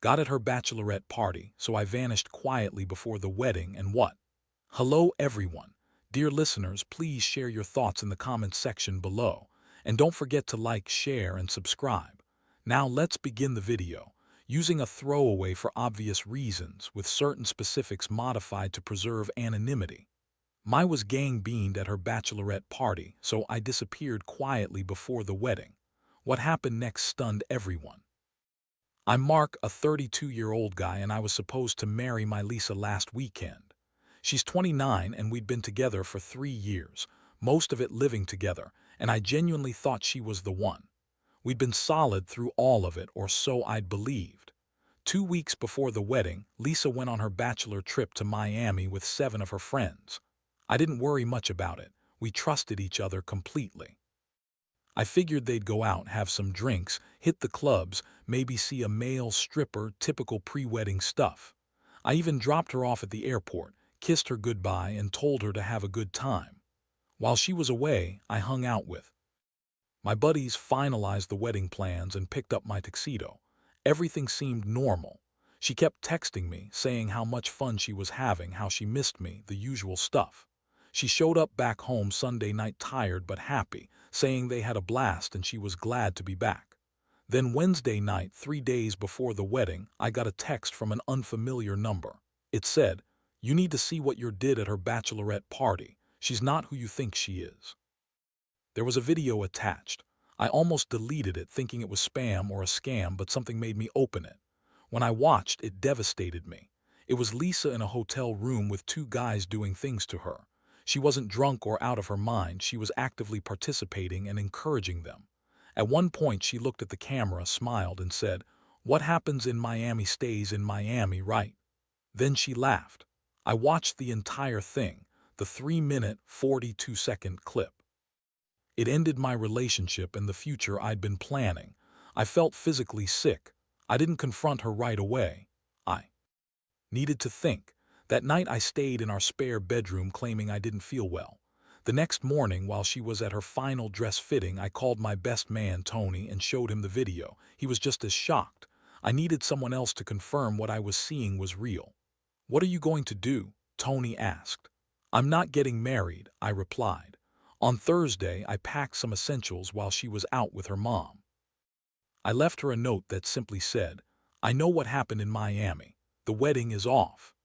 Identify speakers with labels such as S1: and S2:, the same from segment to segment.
S1: Got at her bachelorette party, so I vanished quietly before the wedding and what? Hello everyone. Dear listeners, please share your thoughts in the comments section below. And don't forget to like, share, and subscribe. Now let's begin the video. Using a throwaway for obvious reasons, with certain specifics modified to preserve anonymity. Mai was gang beaned at her bachelorette party, so I disappeared quietly before the wedding. What happened next stunned everyone. I'm Mark, a 32-year-old guy, and I was supposed to marry my Lisa last weekend. She's 29 and we'd been together for 3 years, most of it living together, and I genuinely thought she was the one. We'd been solid through all of it, or so I'd believed. 2 weeks before the wedding, Lisa went on her bachelor trip to Miami with 7 of her friends. I didn't worry much about it. We trusted each other completely. I figured they'd go out, have some drinks, hit the clubs, maybe see a male stripper, typical pre-wedding stuff. I even dropped her off at the airport, kissed her goodbye, and told her to have a good time. While she was away, I hung out with my buddies, finalized the wedding plans, and picked up my tuxedo. Everything seemed normal. She kept texting me, saying how much fun she was having, how she missed me, the usual stuff. She showed up back home Sunday night tired but happy, saying they had a blast and she was glad to be back. Then Wednesday night, 3 days before the wedding, I got a text from an unfamiliar number. It said, "You need to see what you did at her bachelorette party. She's not who you think she is." There was a video attached. I almost deleted it thinking it was spam or a scam, but something made me open it. When I watched, it devastated me. It was Lisa in a hotel room with 2 guys doing things to her. She wasn't drunk or out of her mind, she was actively participating and encouraging them. At one point she looked at the camera, smiled, and said, "What happens in Miami stays in Miami, right?" Then she laughed. I watched the entire thing, the 3-minute, 42-second clip. It ended my relationship and the future I'd been planning. I felt physically sick. I didn't confront her right away. I needed to think. That night I stayed in our spare bedroom claiming I didn't feel well. The next morning, while she was at her final dress fitting, I called my best man, Tony, and showed him the video. He was just as shocked. I needed someone else to confirm what I was seeing was real. "What are you going to do?" Tony asked. "I'm not getting married," I replied. On Thursday, I packed some essentials while she was out with her mom. I left her a note that simply said, "I know what happened in Miami. The wedding is off."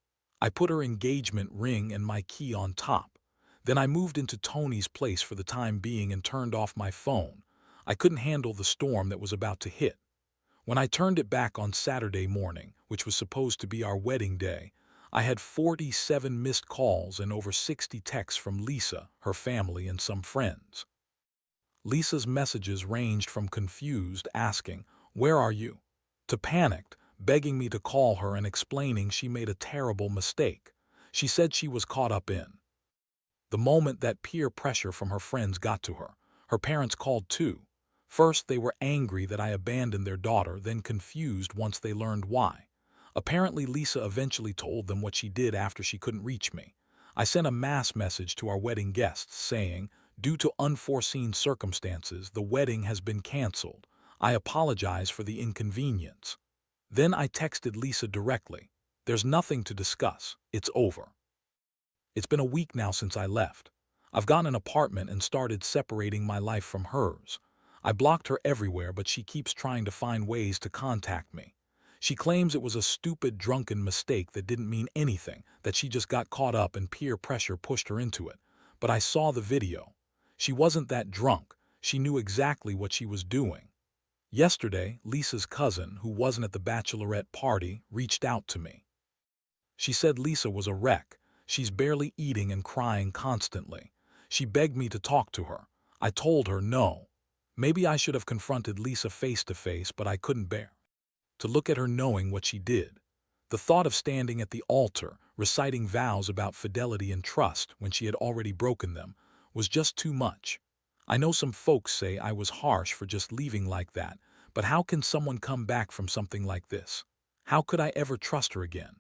S1: I put her engagement ring and my key on top. Then I moved into Tony's place for the time being and turned off my phone. I couldn't handle the storm that was about to hit. When I turned it back on Saturday morning, which was supposed to be our wedding day, I had 47 missed calls and over 60 texts from Lisa, her family, and some friends. Lisa's messages ranged from confused, asking, "Where are you?" to panicked, begging me to call her and explaining she made a terrible mistake. She said she was caught up in the moment that peer pressure from her friends got to her. Her parents called too. First, they were angry that I abandoned their daughter, then confused once they learned why. Apparently, Lisa eventually told them what she did after she couldn't reach me. I sent a mass message to our wedding guests saying, "Due to unforeseen circumstances, the wedding has been canceled. I apologize for the inconvenience." Then I texted Lisa directly, "There's nothing to discuss. It's over." It's been a week now since I left. I've gotten an apartment and started separating my life from hers. I blocked her everywhere, but she keeps trying to find ways to contact me. She claims it was a stupid, drunken mistake that didn't mean anything, that she just got caught up and peer pressure pushed her into it. But I saw the video. She wasn't that drunk. She knew exactly what she was doing. Yesterday, Lisa's cousin, who wasn't at the bachelorette party, reached out to me. She said Lisa was a wreck. She's barely eating and crying constantly. She begged me to talk to her. I told her no. Maybe I should have confronted Lisa face to face, but I couldn't bear to look at her knowing what she did. The thought of standing at the altar, reciting vows about fidelity and trust when she had already broken them, was just too much. I know some folks say I was harsh for just leaving like that, but how can someone come back from something like this? How could I ever trust her again?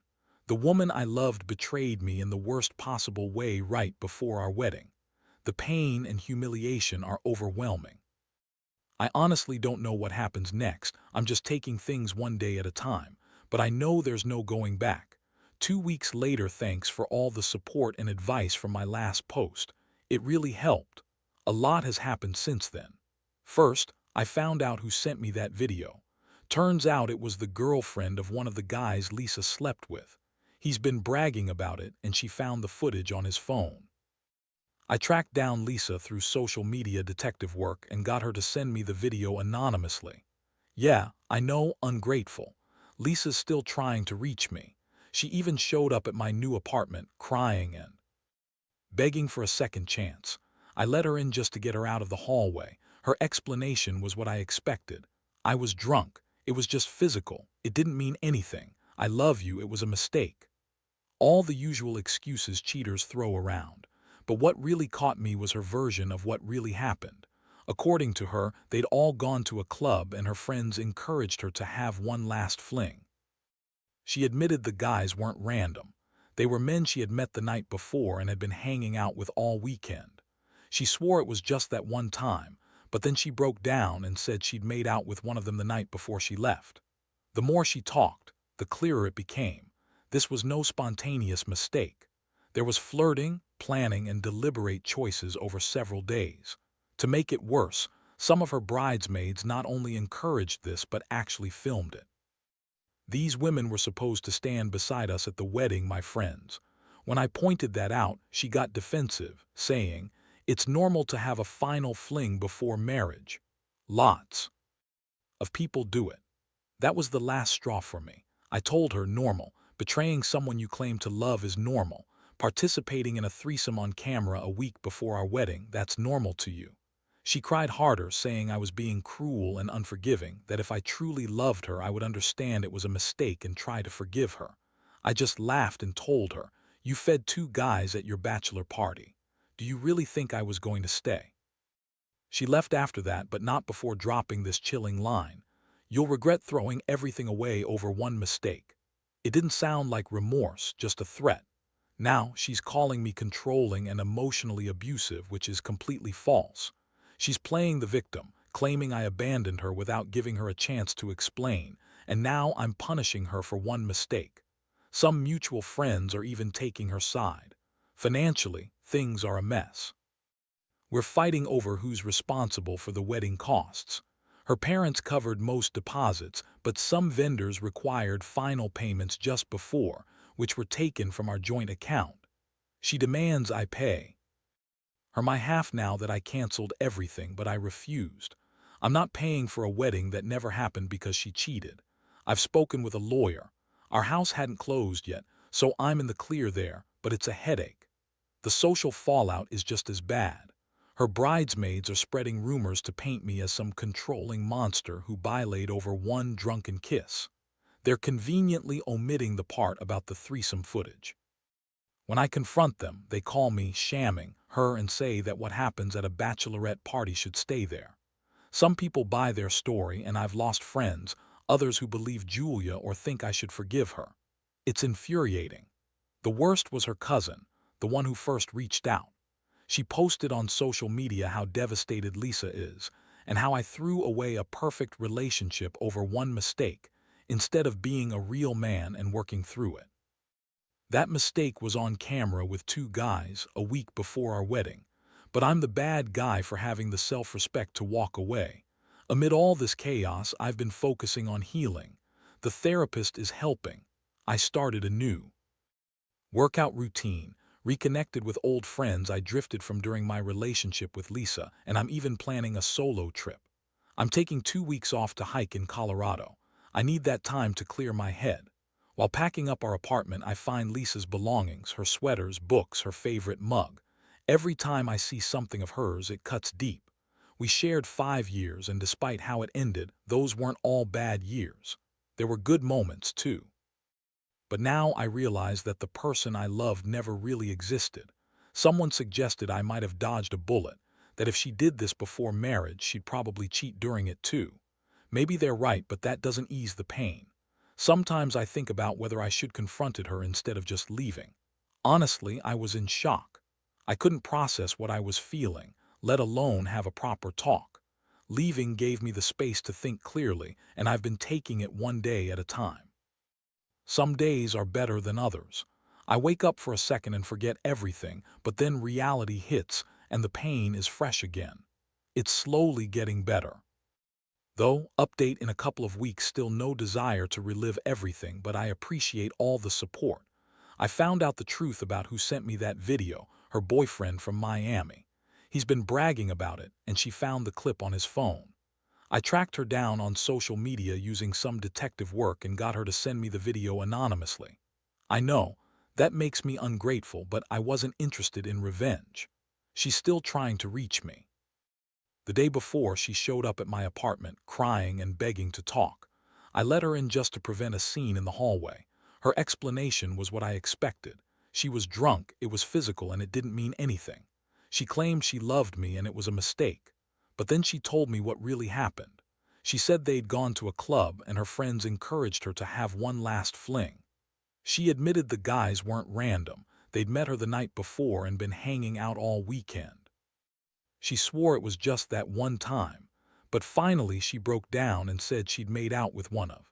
S1: The woman I loved betrayed me in the worst possible way right before our wedding. The pain and humiliation are overwhelming. I honestly don't know what happens next. I'm just taking things one day at a time. but I know there's no going back. 2 weeks later, thanks for all the support and advice from my last post. It really helped. A lot has happened since then. First, I found out who sent me that video. Turns out it was the girlfriend of one of the guys Lisa slept with. He's been bragging about it, and she found the footage on his phone. I tracked down Lisa through social media detective work and got her to send me the video anonymously. Yeah, I know, ungrateful. Lisa's still trying to reach me. She even showed up at my new apartment, crying and begging for a second chance. I let her in just to get her out of the hallway. Her explanation was what I expected. I was drunk. It was just physical. It didn't mean anything. I love you. It was a mistake. All the usual excuses cheaters throw around. But what really caught me was her version of what really happened. According to her, they'd all gone to a club and her friends encouraged her to have one last fling. She admitted the guys weren't random. They were men she had met the night before and had been hanging out with all weekend. She swore it was just that one time, but then she broke down and said she'd made out with one of them the night before she left. The more she talked, the clearer it became. This was no spontaneous mistake. There was flirting, planning, and deliberate choices over several days. To make it worse, some of her bridesmaids not only encouraged this but actually filmed it. These women were supposed to stand beside us at the wedding, my friends. When I pointed that out, she got defensive, saying, "It's normal to have a final fling before marriage. Lots of people do it." That was the last straw for me. I told her normal. Betraying someone you claim to love is normal. Participating in a threesome on camera a week before our wedding, that's normal to you. She cried harder, saying I was being cruel and unforgiving, that if I truly loved her I would understand it was a mistake and try to forgive her. I just laughed and told her, "You fed 2 guys at your bachelor party. Do you really think I was going to stay?" She left after that, but not before dropping this chilling line: "You'll regret throwing everything away over one mistake." It didn't sound like remorse, just a threat. Now she's calling me controlling and emotionally abusive, which is completely false. She's playing the victim, claiming I abandoned her without giving her a chance to explain, and now I'm punishing her for one mistake. Some mutual friends are even taking her side. Financially, things are a mess. We're fighting over who's responsible for the wedding costs. Her parents covered most deposits, but some vendors required final payments just before, which were taken from our joint account. She demands I pay her my half now that I canceled everything, but I refused. I'm not paying for a wedding that never happened because she cheated. I've spoken with a lawyer. Our house hadn't closed yet, so I'm in the clear there, but it's a headache. The social fallout is just as bad. Her bridesmaids are spreading rumors to paint me as some controlling monster who violated over one drunken kiss. They're conveniently omitting the part about the threesome footage. When I confront them, they call me shamming her and say that what happens at a bachelorette party should stay there. Some people buy their story, and I've lost friends, others who believe Julia or think I should forgive her. It's infuriating. The worst was her cousin, the one who first reached out. She posted on social media how devastated Lisa is, and how I threw away a perfect relationship over one mistake, instead of being a real man and working through it. That mistake was on camera with 2 guys a week before our wedding, but I'm the bad guy for having the self-respect to walk away. Amid all this chaos, I've been focusing on healing. The therapist is helping. I started a new workout routine, reconnected with old friends I drifted from during my relationship with Lisa, and I'm even planning a solo trip. I'm taking 2 weeks off to hike in Colorado. I need that time to clear my head. While packing up our apartment, I find Lisa's belongings, her sweaters, books, her favorite mug. Every time I see something of hers, it cuts deep. We shared 5 years, and despite how it ended, those weren't all bad years. There were good moments, too. But now I realize that the person I loved never really existed. Someone suggested I might have dodged a bullet, that if she did this before marriage, she'd probably cheat during it too. Maybe they're right, but that doesn't ease the pain. Sometimes I think about whether I should confronted her instead of just leaving. Honestly, I was in shock. I couldn't process what I was feeling, let alone have a proper talk. Leaving gave me the space to think clearly, and I've been taking it one day at a time. Some days are better than others. I wake up for a second and forget everything, but then reality hits and the pain is fresh again. It's slowly getting better. Though, update in a couple of weeks, still no desire to relive everything, but I appreciate all the support. I found out the truth about who sent me that video, her boyfriend from Miami. He's been bragging about it, and she found the clip on his phone. I tracked her down on social media using some detective work and got her to send me the video anonymously. I know, that makes me ungrateful, but I wasn't interested in revenge. She's still trying to reach me. The day before, she showed up at my apartment, crying and begging to talk. I let her in just to prevent a scene in the hallway. Her explanation was what I expected. She was drunk, it was physical, and it didn't mean anything. She claimed she loved me and it was a mistake. But then she told me what really happened. She said they'd gone to a club and her friends encouraged her to have one last fling. She admitted the guys weren't random. They'd met her the night before and been hanging out all weekend. She swore it was just that one time, but finally she broke down and said she'd made out with one of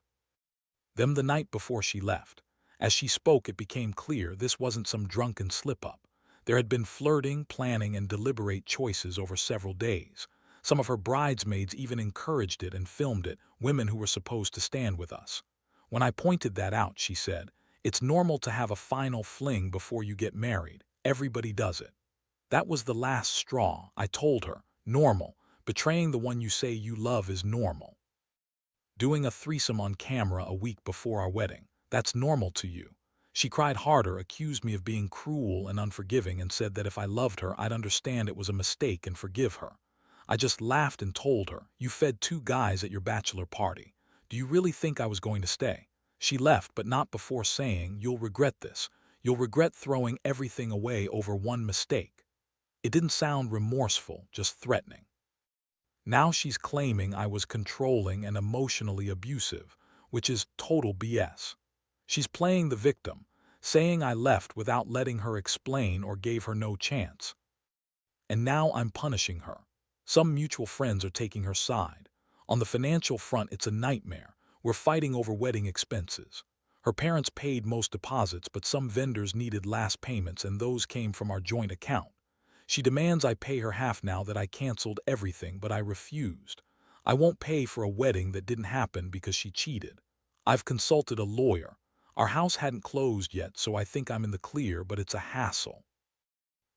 S1: them the night before she left. As she spoke, it became clear this wasn't some drunken slip-up. There had been flirting, planning, and deliberate choices over several days. Some of her bridesmaids even encouraged it and filmed it, women who were supposed to stand with us. When I pointed that out, she said, "It's normal to have a final fling before you get married. Everybody does it." That was the last straw. I told her, normal. Betraying the one you say you love is normal. Doing a threesome on camera a week before our wedding, that's normal to you. She cried harder, accused me of being cruel and unforgiving, and said that if I loved her, I'd understand it was a mistake and forgive her. I just laughed and told her, "You fed 2 guys at your bachelor party. Do you really think I was going to stay?" She left, but not before saying, "You'll regret this. You'll regret throwing everything away over one mistake." It didn't sound remorseful, just threatening. Now she's claiming I was controlling and emotionally abusive, which is total BS. She's playing the victim, saying I left without letting her explain or gave her no chance. And now I'm punishing her. Some mutual friends are taking her side. On the financial front, it's a nightmare. We're fighting over wedding expenses. Her parents paid most deposits, but some vendors needed last payments, and those came from our joint account. She demands I pay her half now that I canceled everything, but I refused. I won't pay for a wedding that didn't happen because she cheated. I've consulted a lawyer. Our house hadn't closed yet, so I think I'm in the clear, but it's a hassle.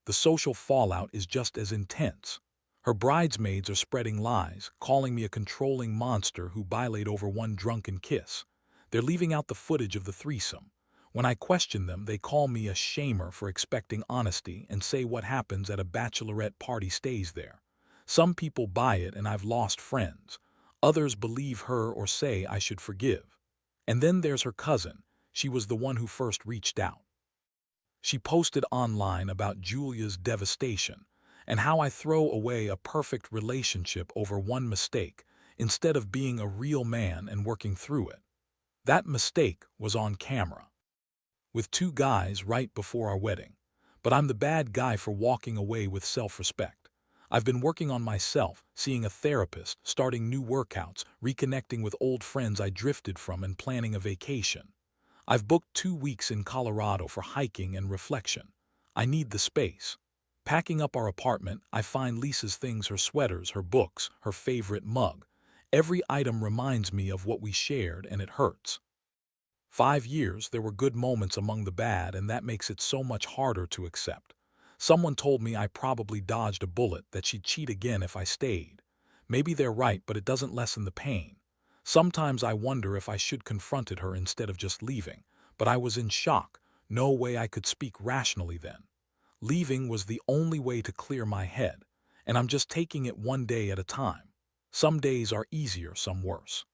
S1: The social fallout is just as intense. Her bridesmaids are spreading lies, calling me a controlling monster who violated over one drunken kiss. They're leaving out the footage of the threesome. When I question them, they call me a shamer for expecting honesty and say what happens at a bachelorette party stays there. Some people buy it and I've lost friends. Others believe her or say I should forgive. And then there's her cousin. She was the one who first reached out. She posted online about Julia's devastation and how I throw away a perfect relationship over one mistake instead of being a real man and working through it. That mistake was on camera with 2 guys right before our wedding. But I'm the bad guy for walking away with self-respect. I've been working on myself, seeing a therapist, starting new workouts, reconnecting with old friends I drifted from, and planning a vacation. I've booked 2 weeks in Colorado for hiking and reflection. I need the space. Packing up our apartment, I find Lisa's things, her sweaters, her books, her favorite mug. Every item reminds me of what we shared, and it hurts. 5 years, there were good moments among the bad, and that makes it so much harder to accept. Someone told me I probably dodged a bullet, that she'd cheat again if I stayed. Maybe they're right, but it doesn't lessen the pain. Sometimes I wonder if I should confronted her instead of just leaving, but I was in shock. No way I could speak rationally then. Leaving was the only way to clear my head, and I'm just taking it one day at a time. Some days are easier, some worse.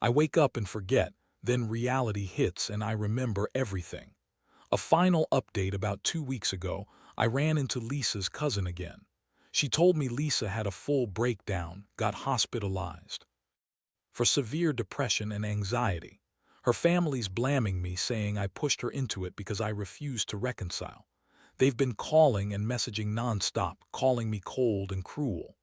S1: I wake up and forget. Then reality hits and I remember everything. A final update: about 2 weeks ago, I ran into Lisa's cousin again. She told me Lisa had a full breakdown, got hospitalized for severe depression and anxiety. Her family's blaming me, saying I pushed her into it because I refused to reconcile. They've been calling and messaging nonstop, calling me cold and cruel.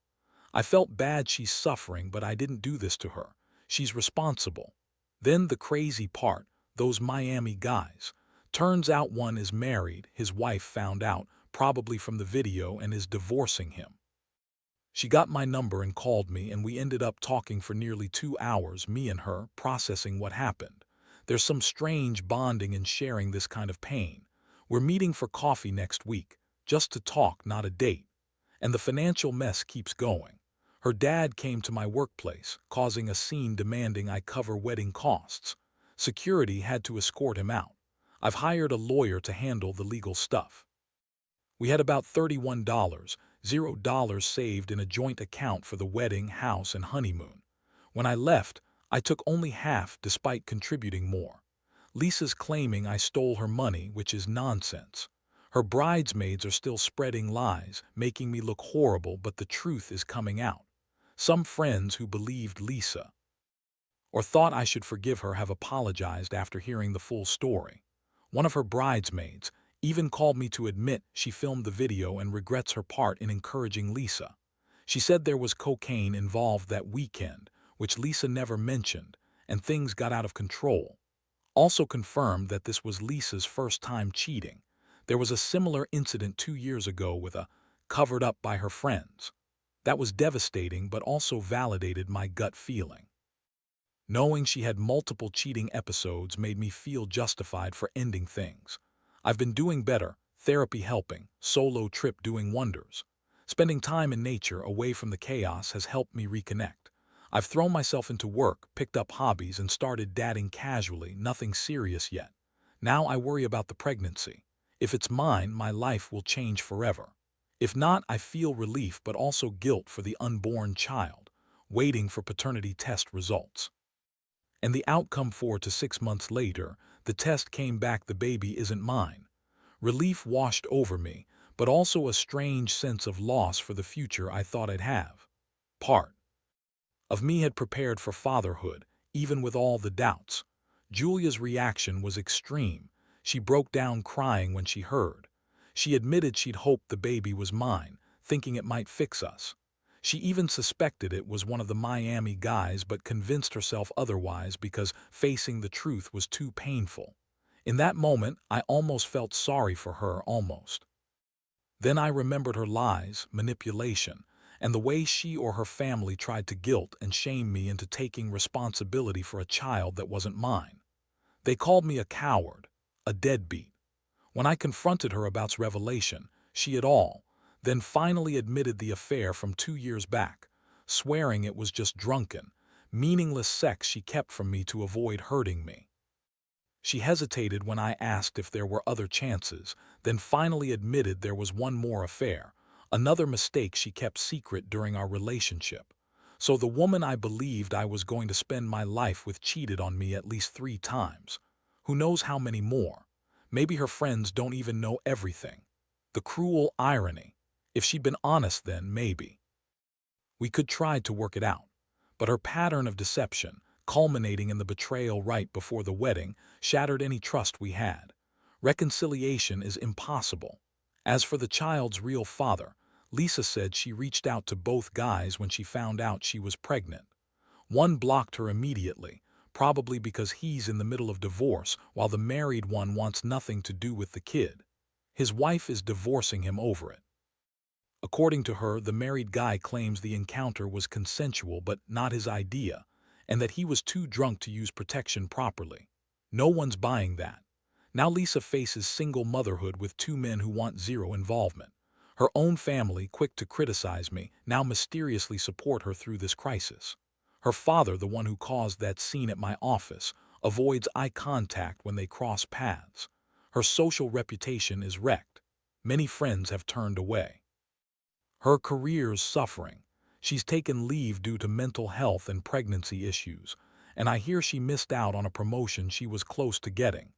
S1: I felt bad she's suffering, but I didn't do this to her. She's responsible. Then the crazy part, those Miami guys. Turns out one is married, his wife found out, probably from the video, and is divorcing him. She got my number and called me, and we ended up talking for nearly 2 hours, me and her, processing what happened. There's some strange bonding in sharing this kind of pain. We're meeting for coffee next week, just to talk, not a date. And the financial mess keeps going. Her dad came to my workplace, causing a scene demanding I cover wedding costs. Security had to escort him out. I've hired a lawyer to handle the legal stuff. We had about $31, $0 saved in a joint account for the wedding, house, and honeymoon. When I left, I took only half despite contributing more. Lisa's claiming I stole her money, which is nonsense. Her bridesmaids are still spreading lies, making me look horrible, but the truth is coming out. Some friends who believed Lisa or thought I should forgive her have apologized after hearing the full story. One of her bridesmaids even called me to admit she filmed the video and regrets her part in encouraging Lisa. She said there was cocaine involved that weekend, which Lisa never mentioned, and things got out of control. Also confirmed that this was Lisa's first time cheating. There was a similar incident 2 years ago with a covered up by her friends. That was devastating, but also validated my gut feeling. Knowing she had multiple cheating episodes made me feel justified for ending things. I've been doing better, therapy helping, solo trip doing wonders. Spending time in nature away from the chaos has helped me reconnect. I've thrown myself into work, picked up hobbies, and started dating casually, nothing serious yet. Now I worry about the pregnancy. If it's mine, my life will change forever. If not, I feel relief but also guilt for the unborn child, waiting for paternity test results. And the outcome 4 to 6 months later, the test came back the baby isn't mine. Relief washed over me, but also a strange sense of loss for the future I thought I'd have. Part of me had prepared for fatherhood, even with all the doubts. Julia's reaction was extreme. She broke down crying when she heard. She admitted she'd hoped the baby was mine, thinking it might fix us. She even suspected it was one of the Miami guys, but convinced herself otherwise because facing the truth was too painful. In that moment, I almost felt sorry for her, almost. Then I remembered her lies, manipulation, and the way she or her family tried to guilt and shame me into taking responsibility for a child that wasn't mine. They called me a coward, a deadbeat. When I confronted her about this revelation, she then finally admitted the affair from 2 years back, swearing it was just drunken, meaningless sex she kept from me to avoid hurting me. She hesitated when I asked if there were other chances, then finally admitted there was one more affair, another mistake she kept secret during our relationship. So the woman I believed I was going to spend my life with cheated on me at least 3 times. Who knows how many more? Maybe her friends don't even know everything. The cruel irony. If she'd been honest then, maybe we could try to work it out. But her pattern of deception, culminating in the betrayal right before the wedding, shattered any trust we had. Reconciliation is impossible. As for the child's real father, Lisa said she reached out to both guys when she found out she was pregnant. One blocked her immediately, probably because he's in the middle of divorce, while the married one wants nothing to do with the kid. His wife is divorcing him over it. According to her, the married guy claims the encounter was consensual but not his idea, and that he was too drunk to use protection properly. No one's buying that. Now Lisa faces single motherhood with 2 men who want zero involvement. Her own family, quick to criticize me, now mysteriously support her through this crisis. Her father, the one who caused that scene at my office, avoids eye contact when they cross paths. Her social reputation is wrecked. Many friends have turned away. Her career's suffering. She's taken leave due to mental health and pregnancy issues, and I hear she missed out on a promotion she was close to getting.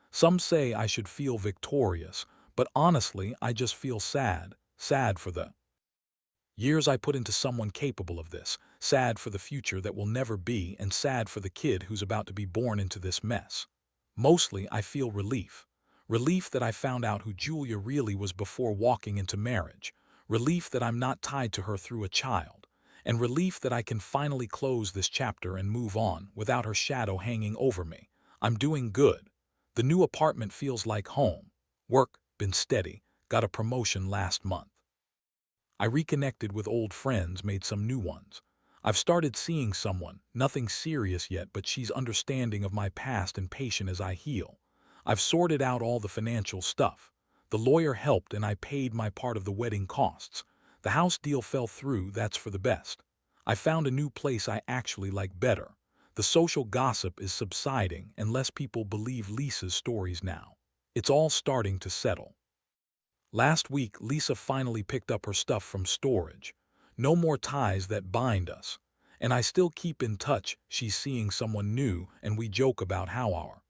S1: Some say I should feel victorious, but honestly, I just feel sad for the years I put into someone capable of this, sad for the future that will never be, and sad for the kid who's about to be born into this mess. Mostly, I feel relief. Relief that I found out who Julia really was before walking into marriage. Relief that I'm not tied to her through a child. And relief that I can finally close this chapter and move on without her shadow hanging over me. I'm doing good. The new apartment feels like home. Work, been steady, got a promotion last month. I reconnected with old friends, made some new ones. I've started seeing someone, nothing serious yet, but she's understanding of my past and patient as I heal. I've sorted out all the financial stuff. The lawyer helped and I paid my part of the wedding costs. The house deal fell through, that's for the best. I found a new place I actually like better. The social gossip is subsiding and less people believe Lisa's stories now. It's all starting to settle. Last week, Lisa finally picked up her stuff from storage. No more ties that bind us. And I still keep in touch. She's seeing someone new, and we joke about how our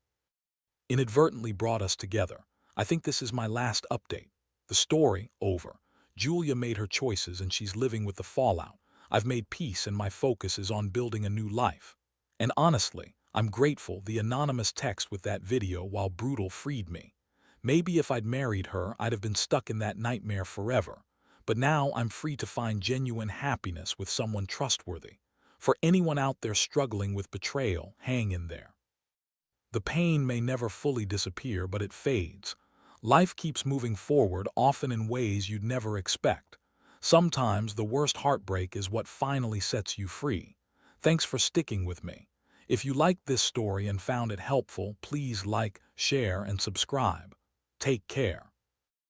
S1: inadvertently brought us together. I think this is my last update. The story, over. Julia made her choices and she's living with the fallout. I've made peace and my focus is on building a new life. And honestly, I'm grateful the anonymous text with that video while brutal freed me. Maybe if I'd married her, I'd have been stuck in that nightmare forever. But now I'm free to find genuine happiness with someone trustworthy. For anyone out there struggling with betrayal, hang in there. The pain may never fully disappear, but it fades. Life keeps moving forward, often in ways you'd never expect. Sometimes the worst heartbreak is what finally sets you free. Thanks for sticking with me. If you liked this story and found it helpful, please like, share, and subscribe. Take care.